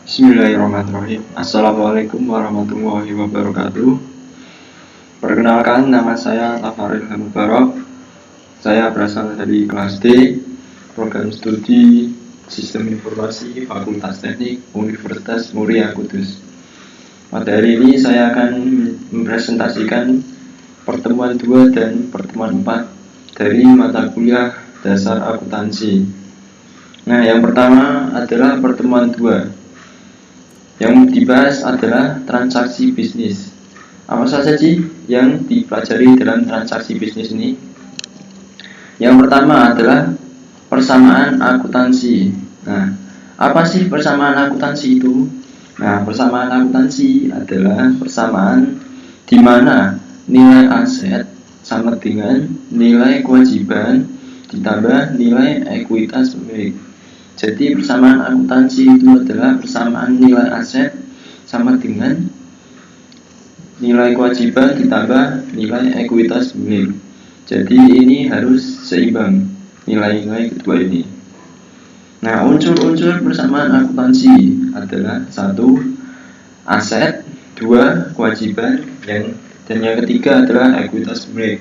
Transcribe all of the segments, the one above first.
Bismillahirrahmanirrahim. Assalamualaikum warahmatullahi wabarakatuh. Perkenalkan, nama saya Tafaril Mubarak. Saya berasal dari kelas D, program studi Sistem Informasi Fakultas Teknik Universitas Muria Kudus. Pada hari ini saya akan mempresentasikan pertemuan 2 dan pertemuan 4 dari mata kuliah dasar akuntansi. Nah, yang pertama adalah pertemuan 2. Yang dibahas adalah transaksi bisnis. Apa saja sih yang dipelajari dalam transaksi bisnis ini? Yang pertama adalah persamaan akuntansi. Nah, apa sih persamaan akuntansi itu? Nah, persamaan akuntansi adalah persamaan di mana nilai aset sama dengan nilai kewajiban ditambah nilai ekuitas pemilik. Jadi persamaan akuntansi itu adalah persamaan nilai aset sama dengan nilai kewajiban ditambah nilai ekuitas pemilik. Jadi ini harus seimbang nilai-nilai kedua ini. Nah, unsur-unsur persamaan akuntansi adalah 1. Aset, 2. Kewajiban, dan yang ketiga adalah ekuitas pemilik.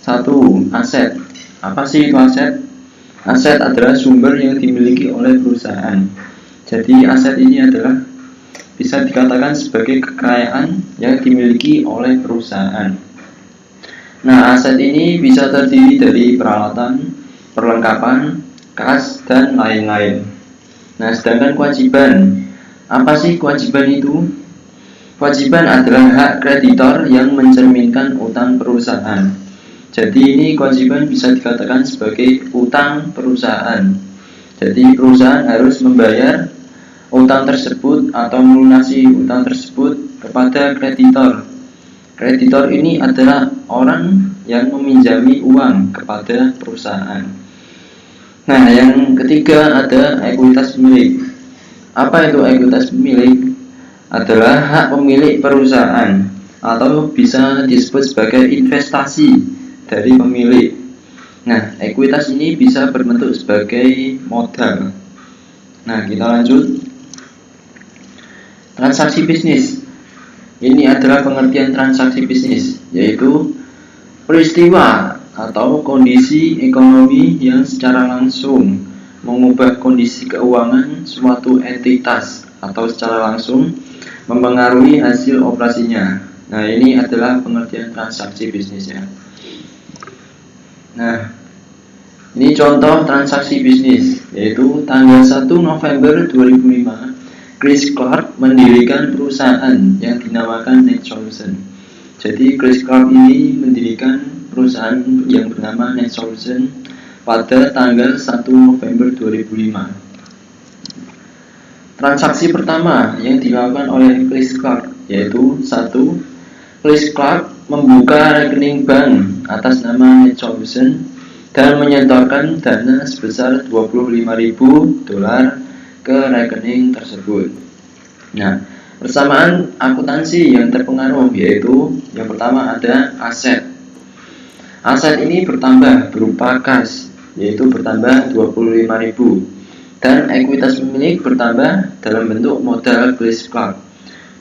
1. Aset. Apa sih itu aset? Aset adalah sumber yang dimiliki oleh perusahaan. Jadi aset ini adalah bisa dikatakan sebagai kekayaan yang dimiliki oleh perusahaan. Nah, aset ini bisa terdiri dari peralatan, perlengkapan, kas, dan lain-lain. Nah, sedangkan kewajiban, apa sih kewajiban itu? Kewajiban adalah hak kreditor yang mencerminkan utang perusahaan. Jadi ini kewajiban bisa dikatakan sebagai utang perusahaan. Jadi perusahaan harus membayar utang tersebut atau melunasi utang tersebut kepada kreditor. Kreditor ini adalah orang yang meminjami uang kepada perusahaan. Nah, yang ketiga ada ekuitas pemilik. Apa itu ekuitas pemilik? Adalah hak pemilik perusahaan atau bisa disebut sebagai investasi dari pemilik. Nah, ekuitas ini bisa berbentuk sebagai modal. Nah, kita lanjut. Transaksi bisnis. Ini adalah pengertian transaksi bisnis, yaitu peristiwa atau kondisi ekonomi yang secara langsung mengubah kondisi keuangan suatu entitas atau secara langsung mempengaruhi hasil operasinya. Nah, ini adalah pengertian transaksi bisnisnya. Nah, ini contoh transaksi bisnis, yaitu tanggal 1 November 2005, Chris Clark mendirikan perusahaan yang dinamakan Net Solution. Jadi Chris Clark ini mendirikan perusahaan yang bernama Net Solution pada tanggal 1 November 2005. Transaksi pertama yang dilakukan oleh Chris Clark yaitu 1. Chris Clark membuka rekening bank atas nama Net Solution dan menyetorkan dana sebesar $25.000 ke rekening tersebut. Nah, persamaan akuntansi yang terpengaruh yaitu yang pertama ada aset. Aset ini bertambah berupa kas, yaitu bertambah $25.000, dan ekuitas pemilik bertambah dalam bentuk modal Chris Clark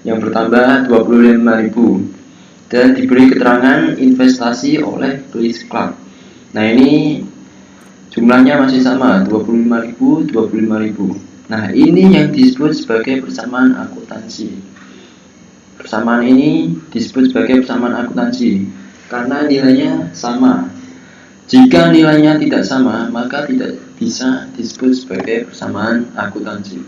yang bertambah $25.000 dan diberi keterangan investasi oleh Chris Clark. Nah, ini jumlahnya masih sama, $25.000. Nah, ini yang disebut sebagai persamaan akuntansi. Persamaan ini disebut sebagai persamaan akuntansi karena nilainya sama. Jika nilainya tidak sama, maka tidak bisa disebut sebagai persamaan akuntansi.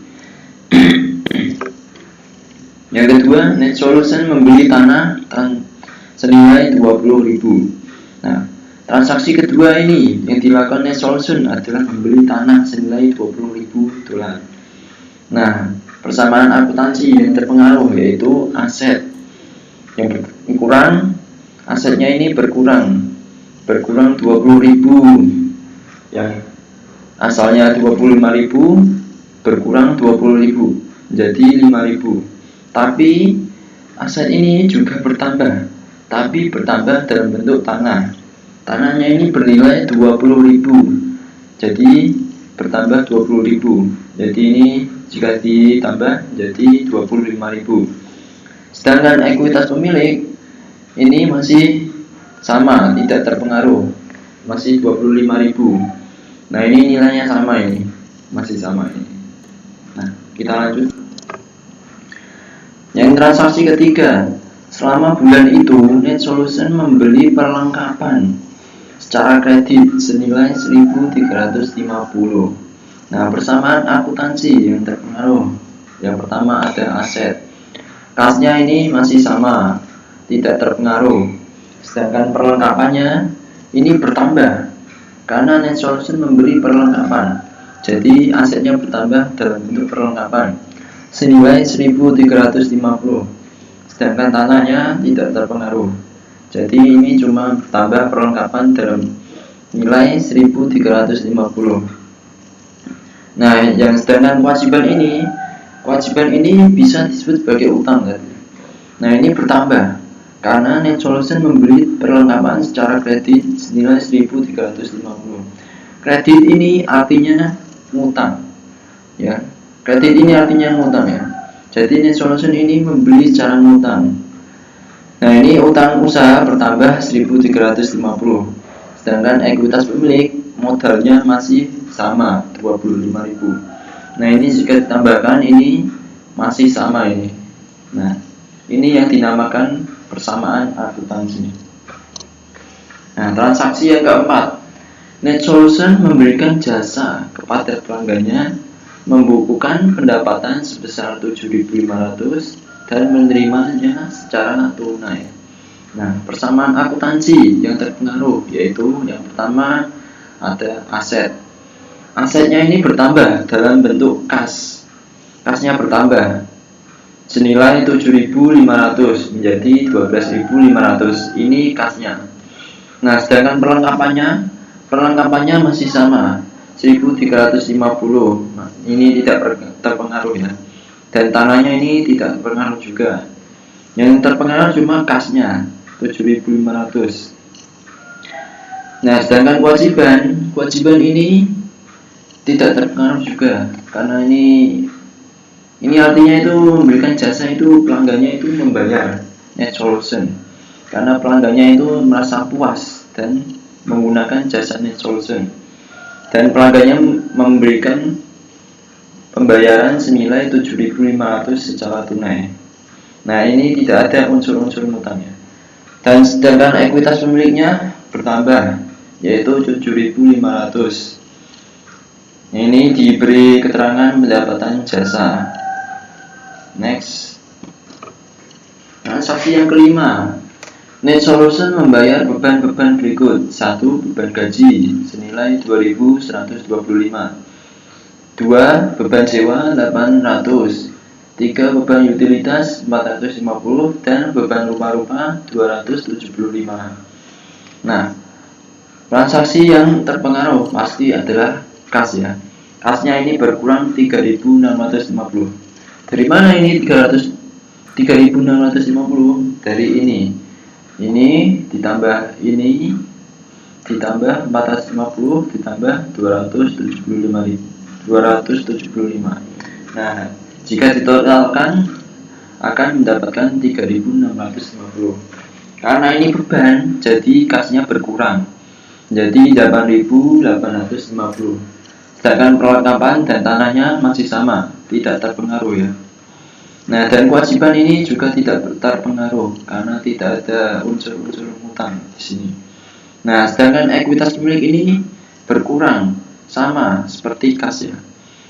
Yang kedua, Net Solution membeli tanah senilai $20.000. Nah, transaksi kedua ini yang dilakukan Net Solution adalah membeli tanah senilai $20.000. Nah, persamaan akuntansi yang terpengaruh yaitu aset yang berkurang, asetnya ini berkurang $20.000, yang asalnya $25.000 berkurang $20.000 jadi $5.000. Tapi aset ini juga bertambah, tapi bertambah dalam bentuk tanah. Tanahnya ini bernilai $20.000, jadi bertambah $20.000. Jadi ini jika ditambah jadi 25.000. Sedangkan ekuitas pemilik ini masih sama, tidak terpengaruh, masih 25.000. Nah, ini nilainya sama, ini masih sama ini. Nah, kita lanjut. Yang transaksi ketiga, selama bulan itu Net Solution membeli perlengkapan secara kredit senilai 1.350. Nah, persamaan akuntansi yang terpengaruh. Yang pertama ada aset. Kasnya ini masih sama, tidak terpengaruh. Sedangkan perlengkapannya ini bertambah karena Net Solution membeli perlengkapan. Jadi asetnya bertambah dalam bentuk perlengkapan senilai 1.350. Sedangkan tanahnya tidak terpengaruh. Jadi ini cuma bertambah perlengkapan dalam nilai 1.350. Nah, yang sedangkan kewajiban ini bisa disebut sebagai utang kan? Nah, ini bertambah karena Net Solution membeli perlengkapan secara kredit senilai 1.350. Kredit ini artinya ngutang, ya. Kredit ini artinya ngutang, ya. Jadi Net Solution ini membeli secara ngutang. Nah, ini utang usaha bertambah 1.350. Sedangkan ekuitas pemilik modalnya masih sama 25.000. Nah, ini jika ditambahkan ini masih sama ini. Nah, ini yang dinamakan persamaan akuntansi. Nah, transaksi yang keempat, Net Solution memberikan jasa kepada pelanggannya membukukan pendapatan sebesar 7.500 dan menerimanya secara tunai. Nah, persamaan akuntansi yang terpengaruh yaitu yang pertama ada aset. Asetnya ini bertambah dalam bentuk kas. Kasnya bertambah senilai 7.500 menjadi 12.500. Ini kasnya. Nah, sedangkan perlengkapannya masih sama 1.350. Nah, ini tidak terpengaruh, ya. Dan tanahnya ini tidak terpengaruh juga. Yang terpengaruh cuma kasnya 7.500. Nah, sedangkan kewajiban ini tidak terpengaruh juga karena ini artinya itu memberikan jasa itu pelanggannya itu membayar Net Solution karena pelanggannya itu merasa puas dan menggunakan jasa Net Solution dan pelanggannya memberikan pembayaran senilai 7.500 secara tunai. Nah, ini tidak ada unsur-unsur ngutangnya. Dan sedangkan ekuitas pemiliknya bertambah yaitu 7.500. Ini diberi keterangan pendapatan jasa. Next. Transaksi yang kelima, Net Solution membayar beban-beban berikut. 1. Beban gaji senilai 2.125. 2. Beban sewa 800. 3. Beban utilitas 450 dan beban rupa-rupa 275. Nah, transaksi yang terpengaruh pasti adalah kas, ya. Kasnya ini berkurang 3.650. Dari mana ini 3.650? Dari ini ditambah ini ditambah 450 ditambah 275. Nah, jika ditotalkan akan mendapatkan 3.650. Karena ini beban, jadi kasnya berkurang. Jadi 8.850. Sedangkan perlengkapan dan tanahnya masih sama, tidak terpengaruh, ya. Nah, dan kewajiban ini juga tidak terpengaruh karena tidak ada unsur-unsur hutang di sini. Nah, sedangkan ekuitas pemilik ini berkurang sama seperti kas, ya.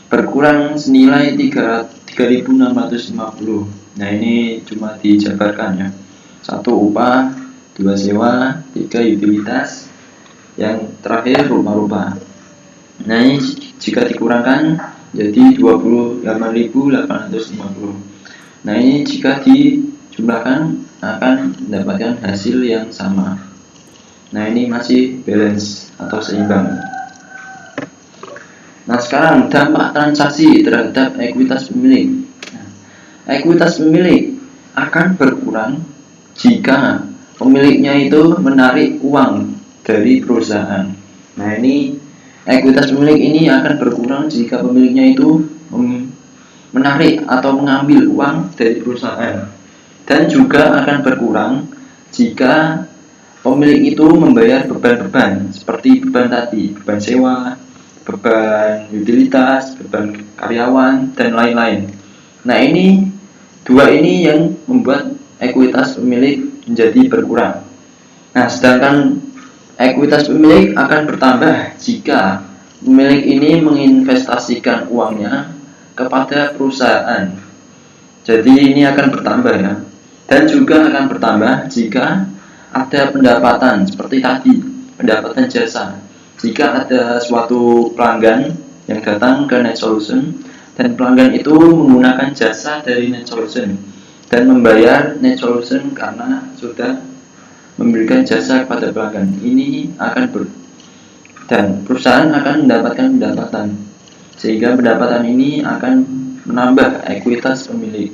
Berkurang senilai 3.650. Nah, ini cuma dijabarkan, ya. 1 upah, 2 sewa, 3 utilitas, yang terakhir rupa-rupa. Nah, ini jika dikurangkan jadi 28.850. Nah, ini jika dijumlahkan akan mendapatkan hasil yang sama. Nah, ini masih balance atau seimbang. Nah, sekarang dampak transaksi terhadap ekuitas pemilik. Ekuitas pemilik akan berkurang jika pemiliknya itu menarik uang dari perusahaan. Nah, ini ekuitas pemilik ini akan berkurang jika pemiliknya itu menarik atau mengambil uang dari perusahaan, dan juga akan berkurang jika pemilik itu membayar beban-beban seperti beban tadi, beban sewa, beban utilitas, beban karyawan, dan lain-lain. Nah, dua ini yang membuat ekuitas pemilik menjadi berkurang. Nah, sedangkan ekuitas pemilik akan bertambah jika pemilik ini menginvestasikan uangnya kepada perusahaan. Jadi ini akan bertambah ya. Dan juga akan bertambah jika ada pendapatan seperti tadi, pendapatan jasa. Jika ada suatu pelanggan yang datang ke NetSolution dan pelanggan itu menggunakan jasa dari NetSolution dan membayar NetSolution karena sudah memberikan jasa kepada pelanggan, ini akan dan perusahaan akan mendapatkan pendapatan, sehingga pendapatan ini akan menambah ekuitas pemilik.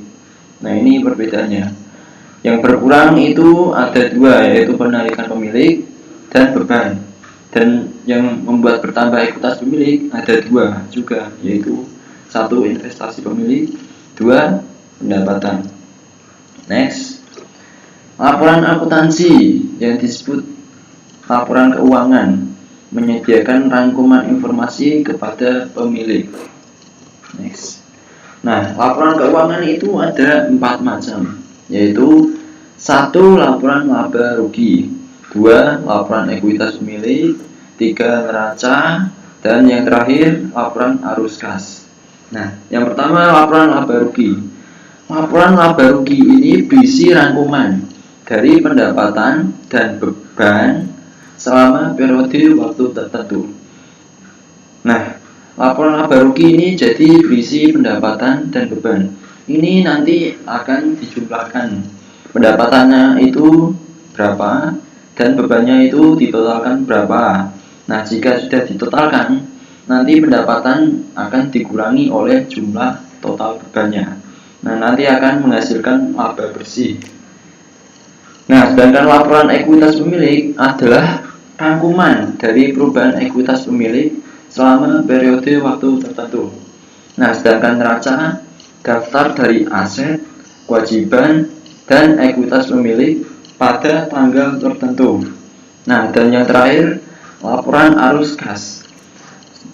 Nah, ini perbedaannya. Yang berkurang itu ada dua, yaitu penarikan pemilik dan beban. Dan yang membuat bertambah ekuitas pemilik ada dua juga, yaitu satu, investasi pemilik, dua, pendapatan. Next, laporan akuntansi yang disebut laporan keuangan menyediakan rangkuman informasi kepada pemilik. Next. Nah, laporan keuangan itu ada 4 macam, yaitu 1. Laporan laba rugi, 2. Laporan ekuitas pemilik, 3. neraca, dan yang terakhir laporan arus kas. Nah, yang pertama laporan laba rugi. Laporan laba rugi ini berisi rangkuman dari pendapatan dan beban selama periode waktu tertentu. Nah, laporan laba rugi ini jadi berisi pendapatan dan beban. Ini nanti akan dijumlahkan. Pendapatannya itu berapa dan bebannya itu ditotalkan berapa. Nah, jika sudah ditotalkan, nanti pendapatan akan dikurangi oleh jumlah total bebannya. Nah, nanti akan menghasilkan laba bersih. Nah, sedangkan laporan ekuitas pemilik adalah rangkuman dari perubahan ekuitas pemilik selama periode waktu tertentu. Nah, sedangkan neraca daftar dari aset, kewajiban, dan ekuitas pemilik pada tanggal tertentu. Nah, dan yang terakhir laporan arus kas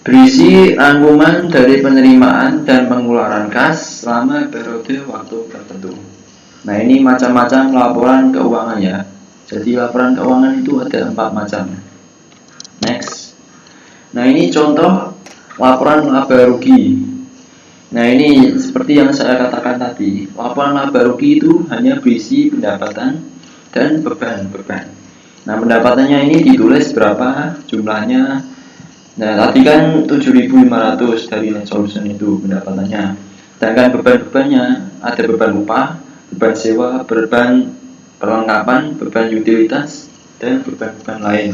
berisi rangkuman dari penerimaan dan pengeluaran kas selama periode waktu tertentu. Nah, ini macam-macam laporan keuangan ya. Jadi laporan keuangan itu ada 4 macam. Next. Nah, ini contoh laporan laba rugi. Nah, ini seperti yang saya katakan tadi, laporan laba rugi itu hanya berisi pendapatan dan beban. Nah, pendapatannya ini ditulis berapa jumlahnya. Nah, tadi kan 7.500 dari NetSolution itu pendapatannya. Sedangkan beban-bebannya ada beban upah, beban sewa, beban perlengkapan, beban utilitas, dan beban-beban lain.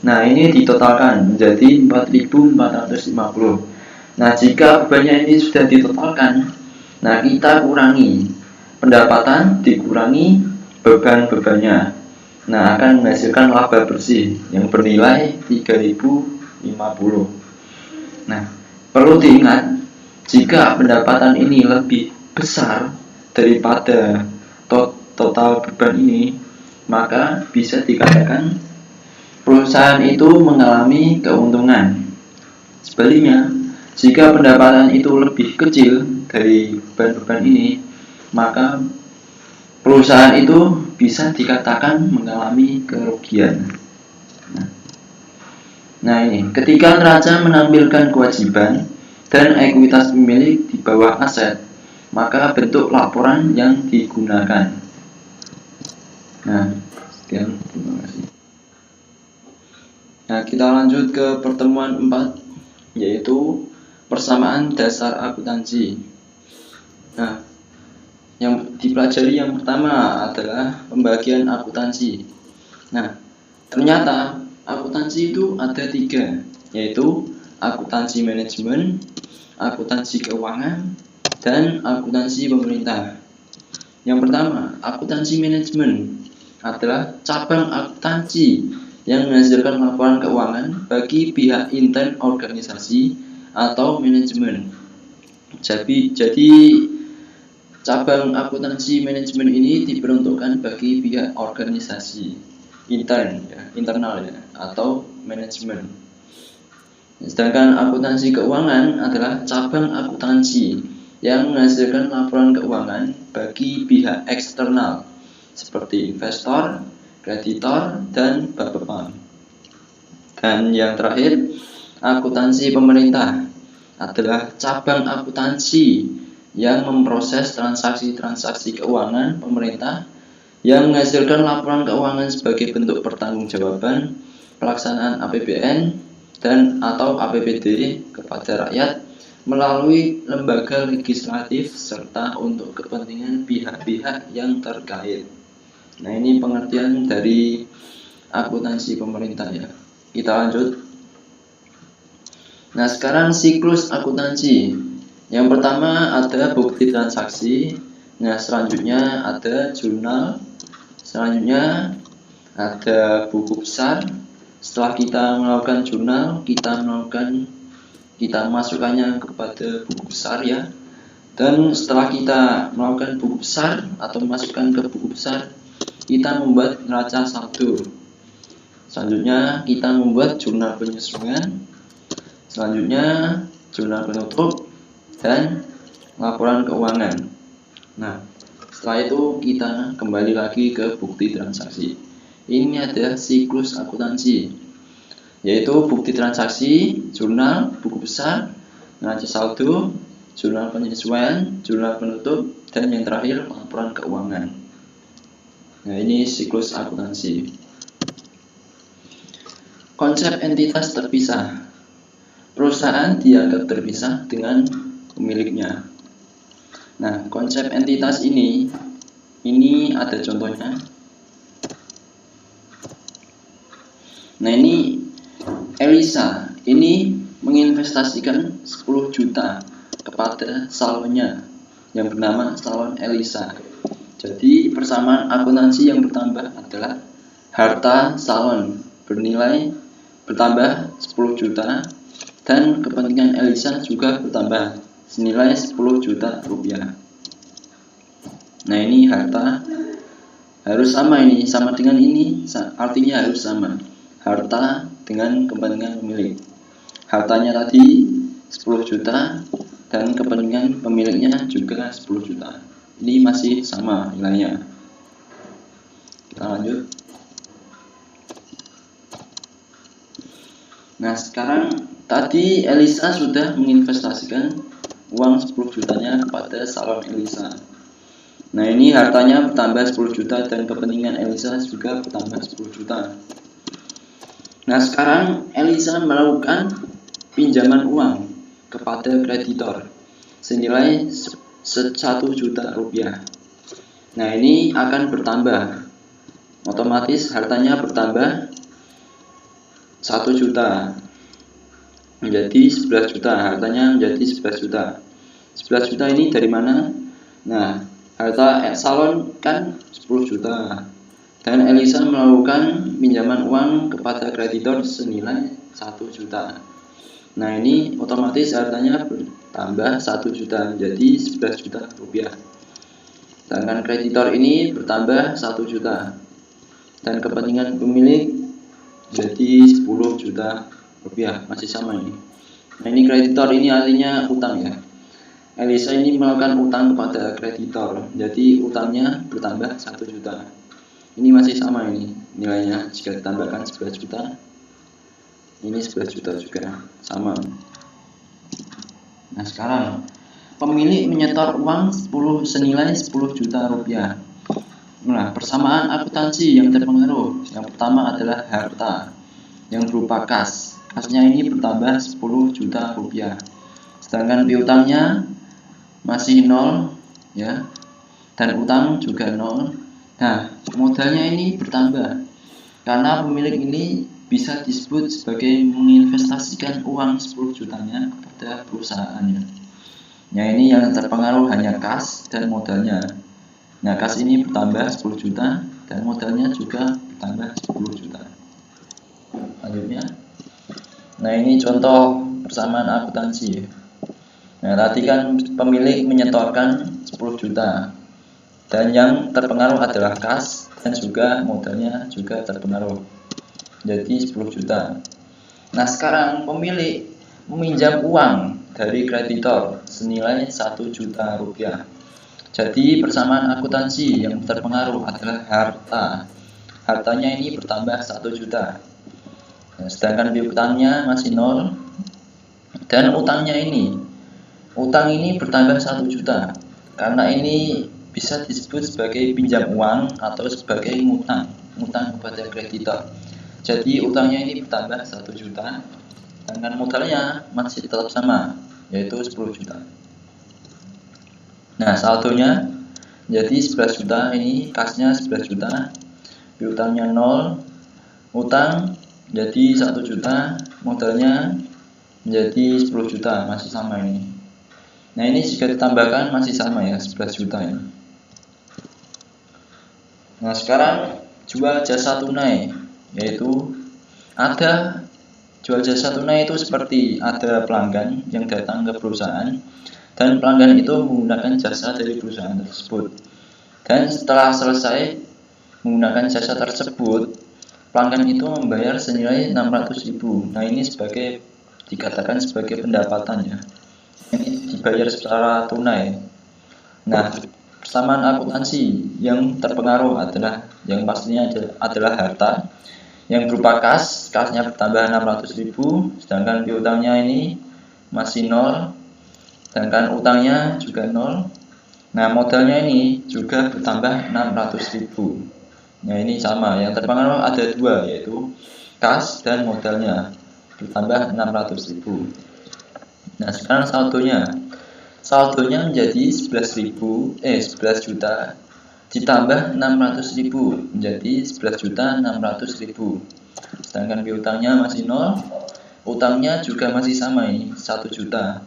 Nah, ini ditotalkan menjadi 4.450. Nah, jika bebannya ini sudah ditotalkan, nah kita kurangi pendapatan dikurangi beban-bebannya. Nah, akan menghasilkan laba bersih yang bernilai 3.050. Nah, perlu diingat, jika pendapatan ini lebih besar daripada total beban ini, maka bisa dikatakan perusahaan itu mengalami keuntungan. Sebaliknya, jika pendapatan itu lebih kecil dari beban-beban ini, maka perusahaan itu bisa dikatakan mengalami kerugian. Nah, ini ketika neraca menampilkan kewajiban dan ekuitas pemilik di bawah aset, maka bentuk laporan yang digunakan. Nah, sekian, terima kasih. Nah, kita lanjut ke pertemuan 4, yaitu persamaan dasar akuntansi. Nah, yang dipelajari yang pertama adalah pembagian akuntansi. Nah, ternyata akuntansi itu ada 3, yaitu akuntansi manajemen, akuntansi keuangan, dan akuntansi pemerintah. Yang pertama, akuntansi manajemen adalah cabang akuntansi yang menghasilkan laporan keuangan bagi pihak intern organisasi atau manajemen. Jadi cabang akuntansi manajemen ini diperuntukkan bagi pihak organisasi internal ya, atau manajemen. Sedangkan akuntansi keuangan adalah cabang akuntansi yang menghasilkan laporan keuangan bagi pihak eksternal seperti investor, kreditor, dan bapepam. Dan yang terakhir, akuntansi pemerintah adalah cabang akuntansi yang memproses transaksi-transaksi keuangan pemerintah yang menghasilkan laporan keuangan sebagai bentuk pertanggungjawaban pelaksanaan APBN dan atau APBD kepada rakyat melalui lembaga legislatif serta untuk kepentingan pihak-pihak yang terkait. Nah, ini pengertian dari akuntansi pemerintah ya. Kita lanjut. Nah, sekarang siklus akuntansi. Yang pertama ada bukti transaksi. Nah, selanjutnya ada jurnal. Selanjutnya ada buku besar. Setelah kita melakukan jurnal, kita masukkannya kepada buku besar ya. Dan setelah kita melakukan buku besar atau masukkan ke buku besar, kita membuat neraca saldo. Selanjutnya kita membuat jurnal penyesuaian. Selanjutnya jurnal penutup dan laporan keuangan. Nah, setelah itu kita kembali lagi ke bukti transaksi. Ini ada siklus akuntansi, yaitu bukti transaksi, jurnal, buku besar, neraca saldo, jurnal penyesuaian, jurnal penutup, dan yang terakhir laporan keuangan. Nah, ini siklus akuntansi. Konsep entitas terpisah. Perusahaan dianggap terpisah dengan pemiliknya. Nah, konsep entitas ini ada contohnya. Nah, ini Elisa ini menginvestasikan 10 juta kepada salonnya yang bernama Salon Elisa. Jadi persamaan akuntansi yang bertambah adalah harta salon bernilai bertambah 10 juta dan kepentingan Elisa juga bertambah senilai 10 juta rupiah. Nah, ini harta harus sama, ini sama dengan ini, artinya harus sama. Harta dengan kepentingan pemilik. Hartanya tadi 10 juta dan kepentingan pemiliknya juga 10 juta. Ini masih sama nilainya. Kita lanjut. Nah, sekarang tadi Elisa sudah menginvestasikan uang 10 jutanya kepada Salon Elisa. Nah, ini hartanya bertambah 10 juta dan kepentingan Elisa juga bertambah 10 juta. Nah, sekarang Elisa melakukan pinjaman uang kepada kreditor senilai 1 juta rupiah. Nah, ini akan bertambah. Otomatis hartanya bertambah 1 juta menjadi 11 juta. Hartanya menjadi 11 juta. 11 juta ini dari mana? Nah, harta salon kan 10 juta. Dan Elisa melakukan pinjaman uang kepada kreditor senilai 1 juta. Nah, ini otomatis hartanya bertambah 1 juta menjadi 11 juta rupiah. Sedangkan kreditor ini bertambah 1 juta. Dan kepentingan pemilik jadi 10 juta rupiah, masih sama ini. Nah, ini kreditor ini artinya utang ya. Elisa ini melakukan utang kepada kreditor, jadi utangnya bertambah 1 juta. Ini masih sama ini nilainya, jika ditambahkan 11 juta, ini 11 juta juga, sama. Nah, sekarang pemilik menyetor uang senilai 10 juta rupiah. Nah, persamaan akuntansi yang terpengaruh. Yang pertama adalah harta yang berupa kas. Kasnya ini bertambah 10 juta rupiah. Sedangkan piutangnya masih 0 ya. Dan utang juga 0. Nah, modalnya ini bertambah karena pemilik ini bisa disebut sebagai menginvestasikan uang 10 jutanya kepada perusahaannya. Nah, ini yang terpengaruh hanya kas dan modalnya. Nah, kas ini bertambah 10 juta dan modalnya juga bertambah 10 juta. Lanjutnya. Nah, ini contoh persamaan akuntansi. Nah, tadi kan pemilik menyetorkan 10 juta dan yang terpengaruh adalah kas dan juga modalnya juga terpengaruh. Jadi 10 juta. Nah, sekarang pemilik meminjam uang dari kreditor senilai 1 juta rupiah. Jadi persamaan akuntansi yang terpengaruh adalah harta. Hartanya ini bertambah 1 juta. Nah, sedangkan piutangnya masih 0 dan utang ini bertambah 1 juta. Karena ini bisa disebut sebagai pinjam uang atau sebagai utang kepada kreditor. Jadi utangnya ini bertambah 1 juta, sedangkan modalnya masih tetap sama, yaitu 10 juta. Nah, saldonya jadi 11 juta, ini kasnya 11 juta, piutangnya 0, utang jadi 1 juta, modalnya menjadi 10 juta, masih sama ini. Nah, ini jika ditambahkan masih sama ya, 11 juta ini. Nah, sekarang jual jasa tunai, yaitu ada jual jasa tunai itu seperti ada pelanggan yang datang ke perusahaan dan pelanggan itu menggunakan jasa dari perusahaan tersebut. Dan setelah selesai menggunakan jasa tersebut, pelanggan itu membayar senilai 600.000. Nah, ini dikatakan sebagai pendapatan ya. Ini dibayar secara tunai. Nah, persamaan akuntansi yang terpengaruh adalah yang pastinya adalah harta yang berupa kasnya bertambah 600.000, sedangkan piutangnya ini masih 0, sedangkan utangnya juga 0. Nah, modalnya ini juga bertambah 600.000. Nah, ini sama, yang terpengaruh ada dua, yaitu kas dan modalnya bertambah 600.000. Nah, sekarang saldonya menjadi 11 juta ditambah 600.000 menjadi 11.600.000. Sedangkan piutangnya masih 0, utangnya juga masih sama ini 1 juta.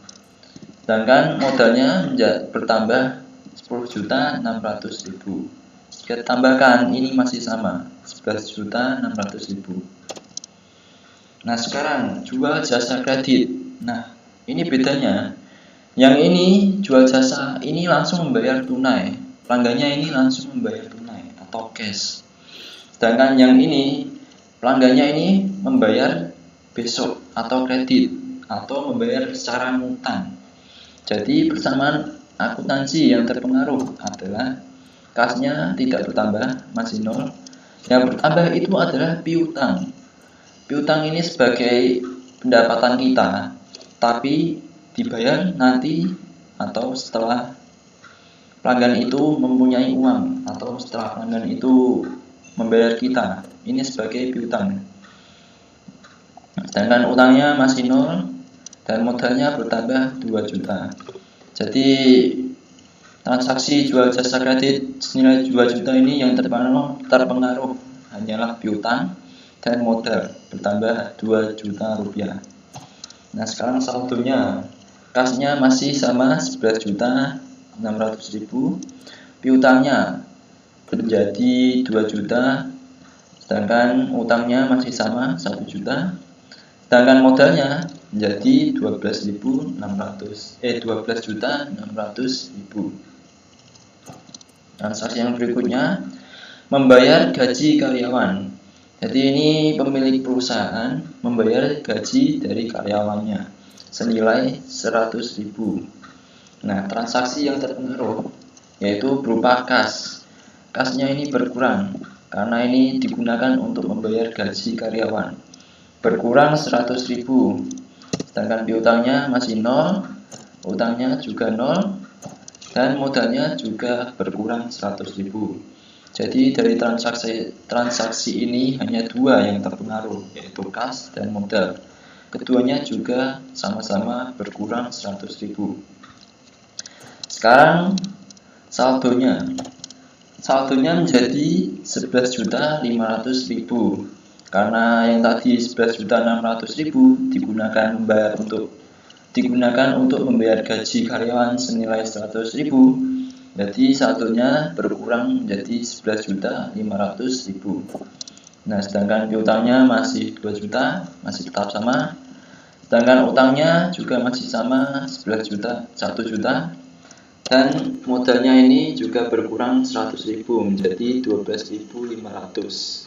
Sedangkan modalnya bertambah 10.600.000. Jika ditambahkan ini masih sama 11.600.000. Nah, sekarang jual jasa kredit. Nah, ini bedanya. Yang ini jual jasa ini langsung membayar tunai. Pelanggannya ini langsung membayar tunai atau cash. Sedangkan yang ini pelanggannya ini membayar besok atau kredit atau membayar secara ngutang. Jadi persamaan akuntansi yang terpengaruh adalah kasnya tidak bertambah, masih 0. Yang bertambah itu adalah piutang. Piutang ini sebagai pendapatan kita, tapi dibayar nanti atau setelah pelanggan itu mempunyai uang atau setelah pelanggan itu membayar kita. Ini sebagai piutang. Sedangkan utangnya masih 0 dan modalnya bertambah 2 juta. Jadi transaksi jual jasa kredit senilai 2 juta ini yang terpengaruh hanyalah piutang dan modal bertambah 2 juta rupiah. Nah, sekarang saldonya, kasnya masih sama 11.600.000, piutangnya menjadi 2 juta, sedangkan utangnya masih sama 1 juta, sedangkan modalnya menjadi 12.600.000. Transaksi yang berikutnya membayar gaji karyawan. Jadi ini pemilik perusahaan membayar gaji dari karyawannya senilai 100.000. Nah, transaksi yang terpengaruh yaitu berupa kas. Kasnya ini berkurang karena ini digunakan untuk membayar gaji karyawan. Berkurang 100.000. Sedangkan piutangnya masih 0, utangnya juga 0, dan modalnya juga berkurang 100.000. Jadi dari transaksi ini hanya dua yang terpengaruh, yaitu kas dan modal. Keduanya juga sama-sama berkurang 100.000. Sekarang saldonya menjadi 11.500.000. Karena yang tadi 11.600.000 digunakan untuk membayar gaji karyawan senilai 100.000, jadi saldonya berkurang menjadi 11.500.000. Nah, sedangkan piutangnya masih 2 juta, masih tetap sama. Sedangkan utangnya juga masih sama 11 juta, 1 juta. Dan modalnya ini juga berkurang 100.000 menjadi 12.500.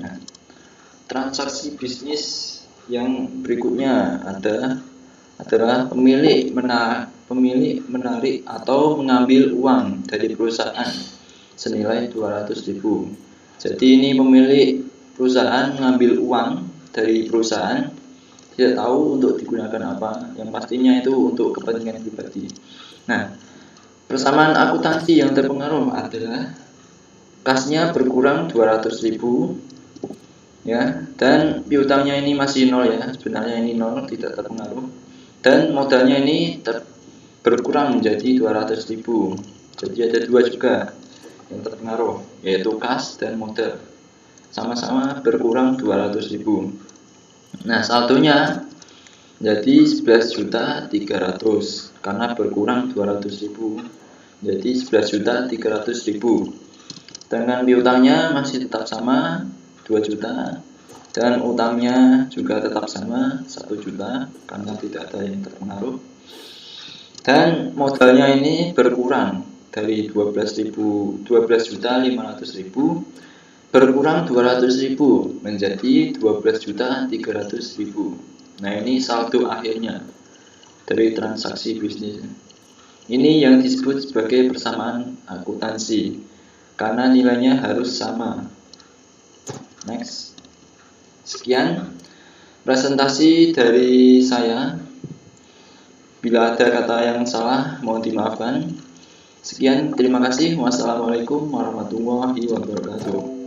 Nah, transaksi bisnis yang berikutnya adalah pemilik menarik atau mengambil uang dari perusahaan senilai 200.000. Jadi ini pemilik perusahaan mengambil uang dari perusahaan, tidak tahu untuk digunakan apa, yang pastinya itu untuk kepentingan pribadi. Nah, persamaan akuntansi yang terpengaruh adalah kasnya berkurang 200.000 ya, dan piutangnya ini masih nol ya, sebenarnya ini nol, tidak terpengaruh, dan modalnya ini berkurang menjadi 200.000. Jadi ada dua juga yang terpengaruh, yaitu kas dan modal, sama-sama berkurang 200.000. Nah, saldonya jadi 11.300.000 karena berkurang 200.000, jadi 11.300.000. Dengan piutangnya masih tetap sama 2 juta, dan utangnya juga tetap sama 1 juta karena tidak ada yang terpengaruh. Dan modalnya ini berkurang dari 12.500.000 berkurang 200.000 menjadi 12.300.000. Nah, ini saldo akhirnya dari transaksi bisnis. Ini yang disebut sebagai persamaan akuntansi karena nilainya harus sama. Next. Sekian presentasi dari saya. Bila ada kata yang salah, mohon dimaafkan. Sekian, terima kasih. Wassalamualaikum warahmatullahi wabarakatuh.